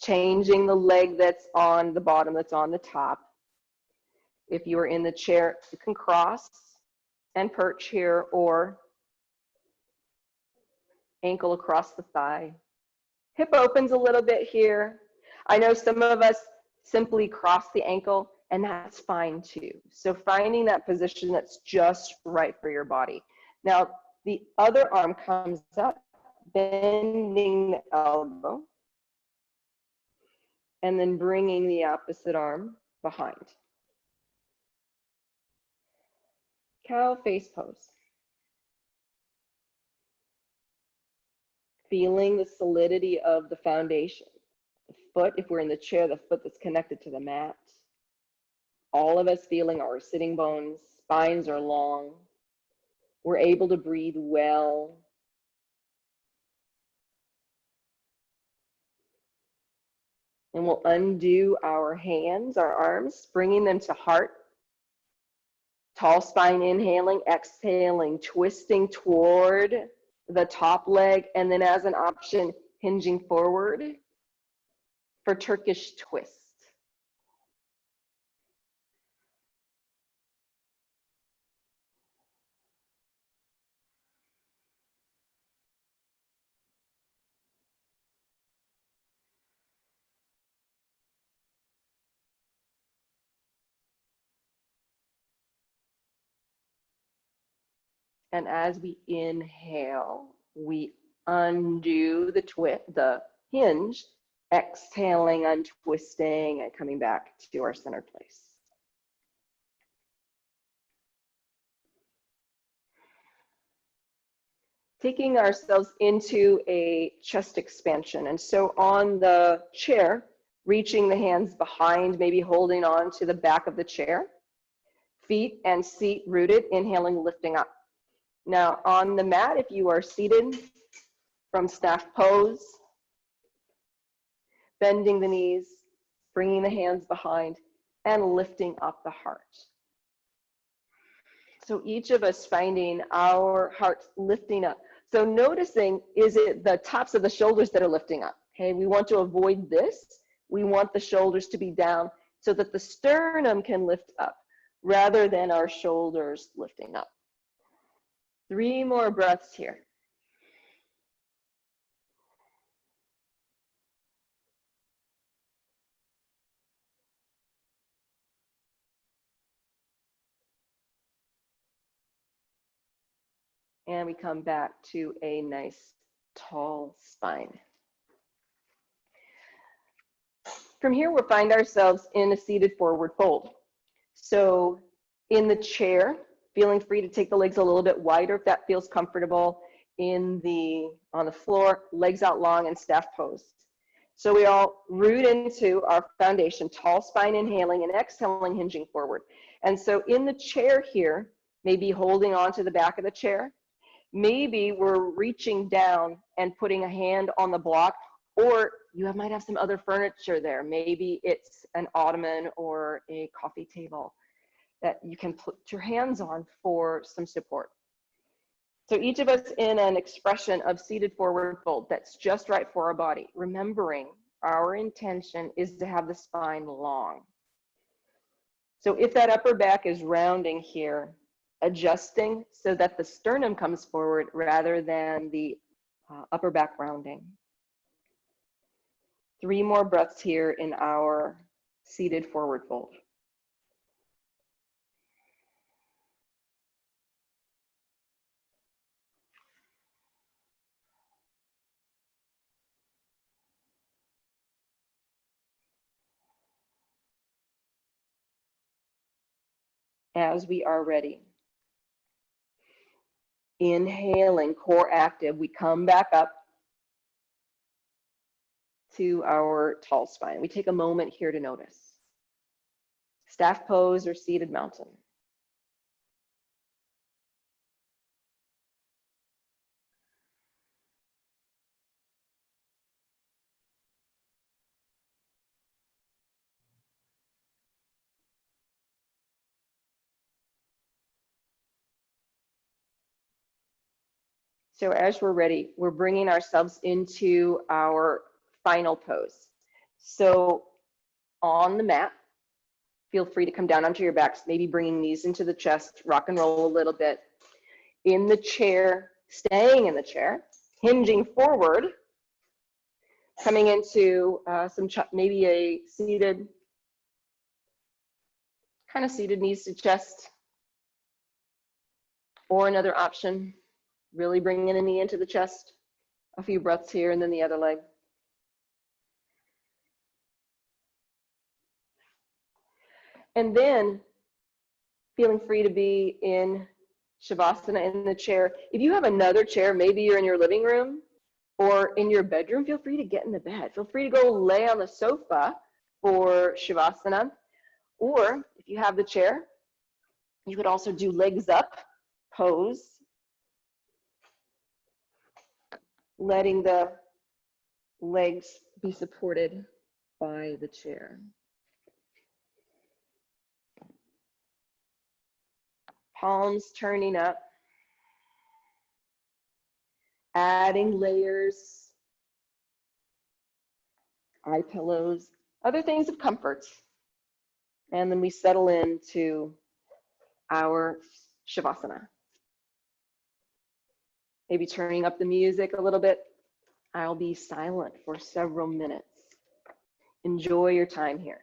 changing the leg that's on the bottom, that's on the top. If you are in the chair, you can cross and perch here, or ankle across the thigh. Hip opens a little bit here. I know some of us simply cross the ankle, and that's fine too. So finding that position that's just right for your body. Now, the other arm comes up, bending the elbow, and then bringing the opposite arm behind. Cow face pose. Feeling the solidity of the foundation. The foot, if we're in the chair, the foot that's connected to the mat. All of us feeling our sitting bones, spines are long. We're able to breathe well. And we'll undo our hands, our arms, bringing them to heart. Tall spine, inhaling, exhaling, twisting toward the top leg, and then as an option, hinging forward for Turkish twist. And as we inhale, we undo the hinge, exhaling, untwisting, and coming back to our center place. Taking ourselves into a chest expansion. And so on the chair, reaching the hands behind, maybe holding on to the back of the chair. Feet and seat rooted, inhaling, lifting up. Now on the mat, if you are seated from staff pose, bending the knees, bringing the hands behind, and lifting up the heart. So each of us finding our hearts lifting up. So noticing, is it the tops of the shoulders that are lifting up? Okay, we want to avoid this. We want the shoulders to be down so that the sternum can lift up rather than our shoulders lifting up. 3 more breaths here. And we come back to a nice tall spine. From here, we'll find ourselves in a seated forward fold. So in the chair, feeling free to take the legs a little bit wider if that feels comfortable. On the floor, legs out long and staff pose. So we all root into our foundation, tall spine, inhaling and exhaling, hinging forward. And so in the chair here, maybe holding on to the back of the chair, maybe we're reaching down and putting a hand on the block, or you might have some other furniture there. Maybe it's an ottoman or a coffee table that you can put your hands on for some support. So each of us in an expression of seated forward fold that's just right for our body, remembering our intention is to have the spine long. So if that upper back is rounding here, adjusting so that the sternum comes forward rather than the upper back rounding. 3 more breaths here in our seated forward fold. As we are ready, inhaling, core active, we come back up to our tall spine. We take a moment here to notice. Staff pose or seated mountain. So as we're ready, we're bringing ourselves into our final pose. So on the mat, feel free to come down onto your backs, maybe bringing knees into the chest, rock and roll a little bit. In the chair, staying in the chair, hinging forward, Coming into maybe a seated, kind of seated knees to chest, or another option, really bringing a knee into the chest. A few breaths here and then the other leg. And then feeling free to be in Shavasana in the chair. If you have another chair, maybe you're in your living room or in your bedroom, feel free to get in the bed. Feel free to go lay on the sofa for Shavasana. Or if you have the chair, you could also do legs up pose, letting the legs be supported by the chair. Palms turning up, adding layers, eye pillows, other things of comfort. And then we settle into our Shavasana. Maybe turning up the music a little bit. I'll be silent for several minutes. Enjoy your time here.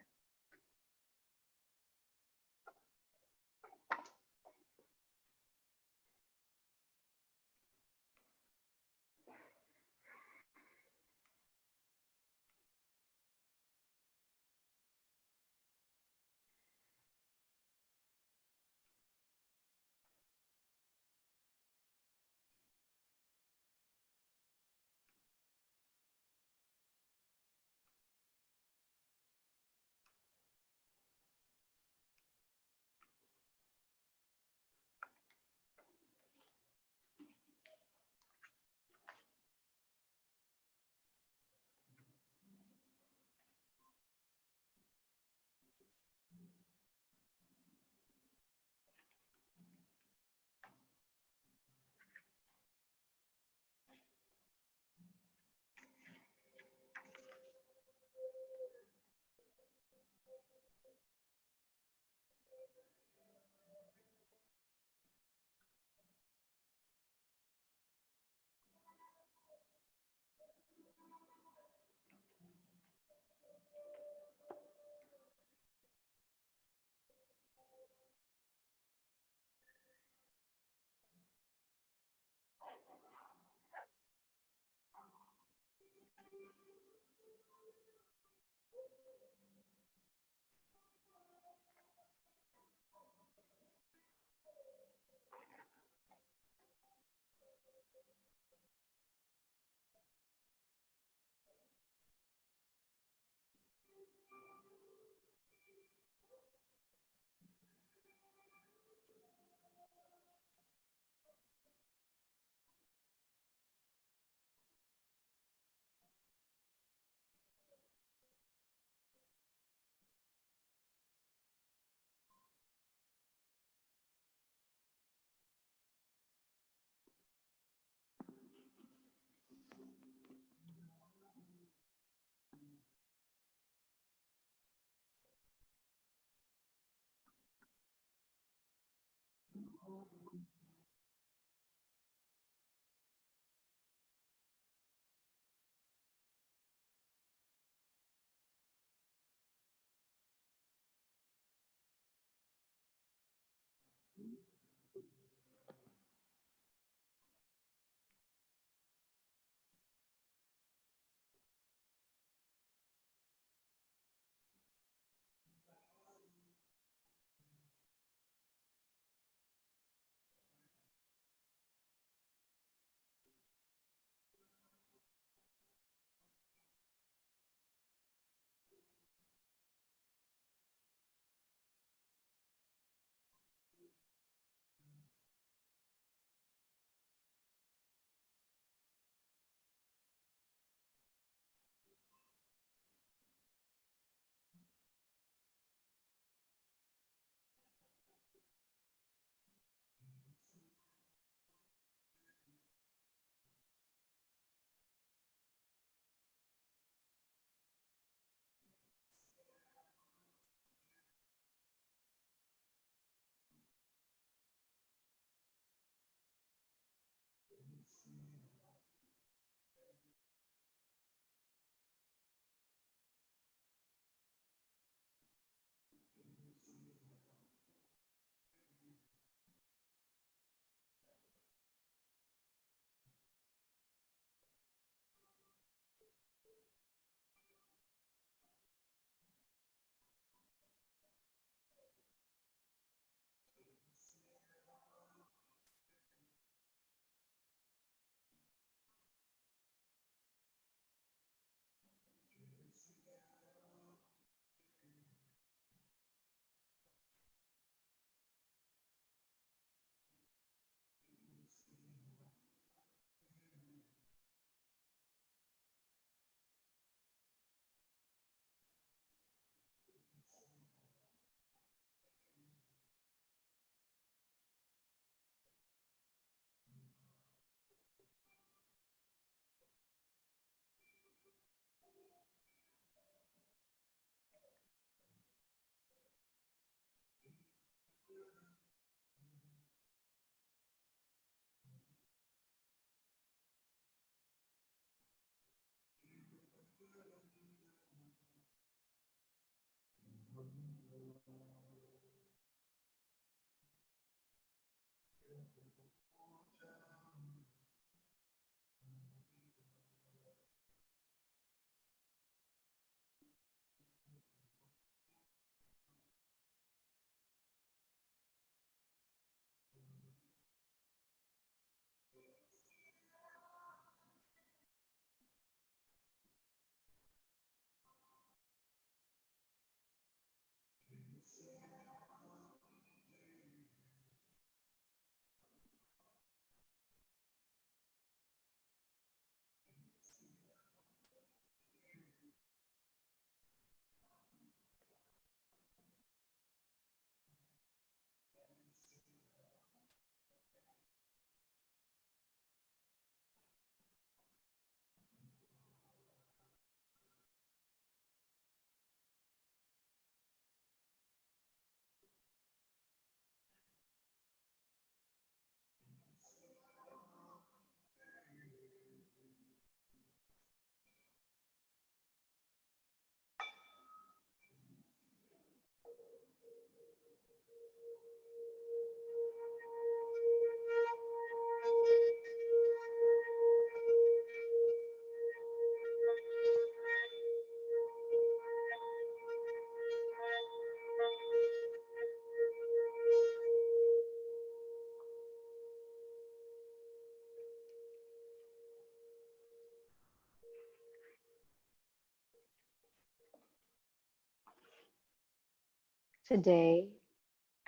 Today,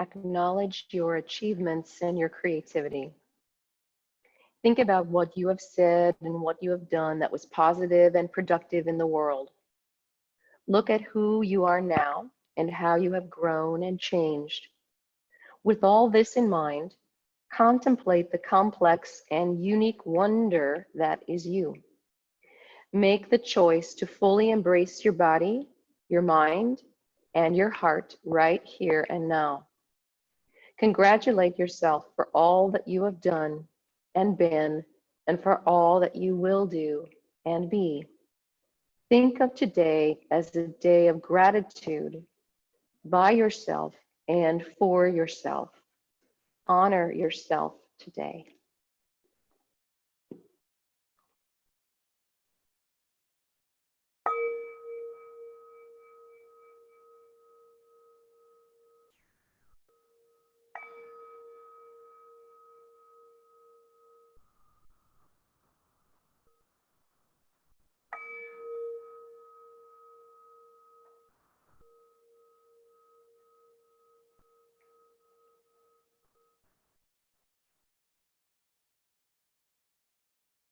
acknowledge your achievements and your creativity. Think about what you have said and what you have done that was positive and productive in the world. Look at who you are now and how you have grown and changed. With all this in mind, contemplate the complex and unique wonder that is you. Make the choice to fully embrace your body, your mind, and your heart right here and now. Congratulate yourself for all that you have done and been, and for all that you will do and be. Think of today as a day of gratitude by yourself and for yourself. Honor yourself today.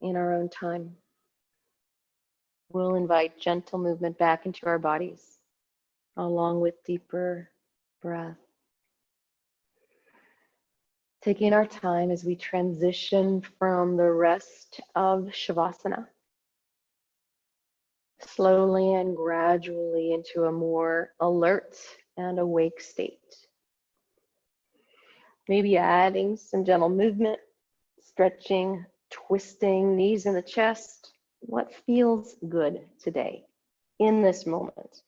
In our own time, we'll invite gentle movement back into our bodies, along with deeper breath. Taking our time as we transition from the rest of Shavasana, slowly and gradually into a more alert and awake state. Maybe adding some gentle movement, stretching, twisting, knees in the chest. What feels good today in this moment?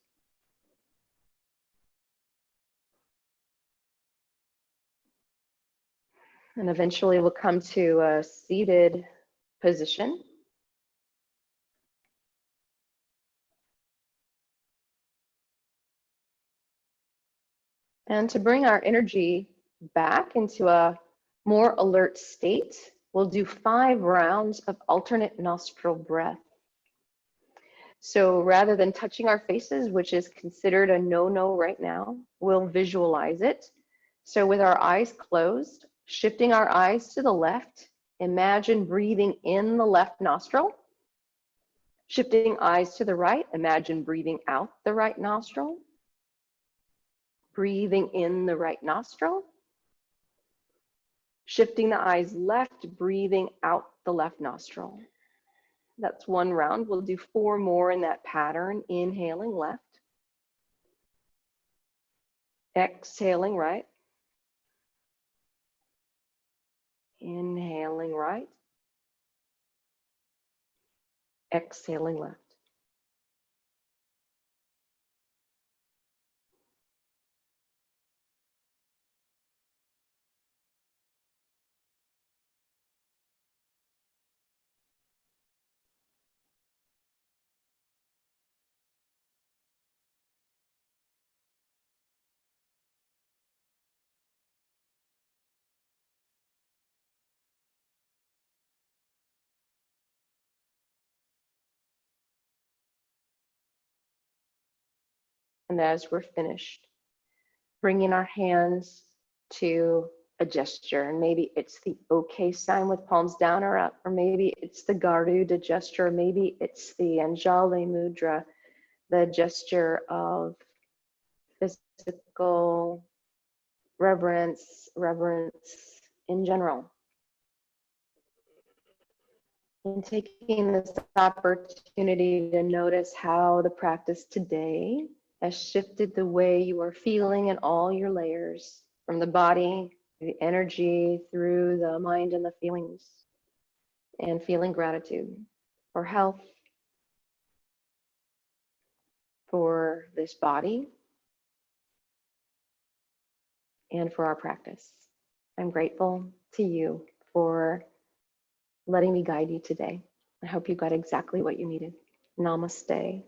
And eventually we'll come to a seated position. And to bring our energy back into a more alert state, we'll do 5 rounds of alternate nostril breath. So rather than touching our faces, which is considered a no-no right now, we'll visualize it. So with our eyes closed, shifting our eyes to the left, imagine breathing in the left nostril. Shifting eyes to the right, imagine breathing out the right nostril. Breathing in the right nostril. Shifting the eyes left, breathing out the left nostril. That's 1 round. We'll do 4 more in that pattern. Inhaling left. Exhaling right. Inhaling right. Exhaling left. And as we're finished, bringing our hands to a gesture, and maybe it's the OK sign with palms down or up, or maybe it's the Garuda gesture, or maybe it's the Anjali Mudra, the gesture of physical reverence in general. And taking this opportunity to notice how the practice today has shifted the way you are feeling in all your layers, from the body, the energy, through the mind and the feelings, and feeling gratitude for health, for this body, and for our practice. I'm grateful to you for letting me guide you today. I hope you got exactly what you needed. Namaste.